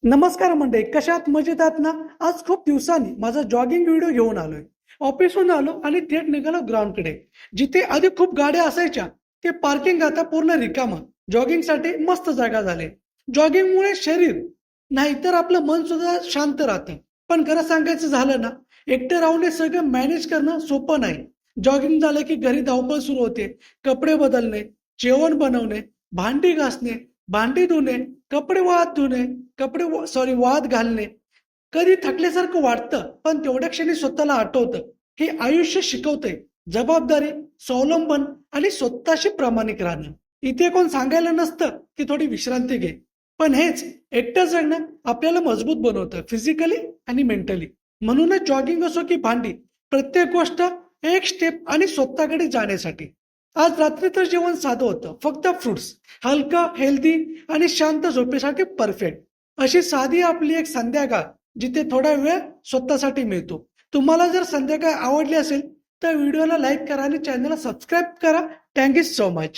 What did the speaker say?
नमस्कार मंडळी, कशात मजेत आहात ना? आज खूप दिवसांनी माझा जॉगिंग व्हिडिओ घेऊन आलोय. ऑफिसहून आलो आणि थेट निघालो ग्राउंडकडे. जिथे आधी खूप गाड्या असायच्या ते पार्किंग आता पूर्ण रिकामं. जॉगिंगसाठी मस्त जागा झाली. जॉगिंगमुळे शरीर नाही तर आपलं मन सुद्धा शांत राहतं. पण खरं सांगायचं झालं ना, एकटं राहून हे सगळं मॅनेज करणं सोपं नाही. जॉगिंग झालं की घरी धावपळ सुरू होते. कपडे बदलणे, जेवण बनवणे, भांडी घासणे, भांडी धुणे, कपडे वाळत धुणे, वाळत घालणे. कधी थकल्यासारखं वाटतं, पण तेवढ्या क्षणी स्वतःला आठवतं, हे आयुष्य शिकवतंय जबाबदारी, स्वावलंबन आणि स्वतःशी प्रामाणिक राहणं. इथे कोण सांगायला नसतं की थोडी विश्रांती घे. पण हेच एकटं जगणं आपल्याला मजबूत बनवतं फिजिकली आणि मेंटली. म्हणूनच जॉगिंग असो की भांडी, प्रत्येक गोष्ट एक स्टेप आणि स्वतःकडे जाण्यासाठी. आज रात्री तर जेवण साधं होतं. फक्त फ्रुट्स, हलकं, हेल्दी आणि शांत झोपेसाठी परफेक्ट. अशी साधी आपली एक संध्याकाळ, जिथे थोडा वेळ स्वतःसाठी मिळतो. तुम्हाला जर संध्याकाळ आवडली असेल तर व्हिडिओला लाईक करा आणि चॅनलला सबस्क्राईब करा. Thank you so much.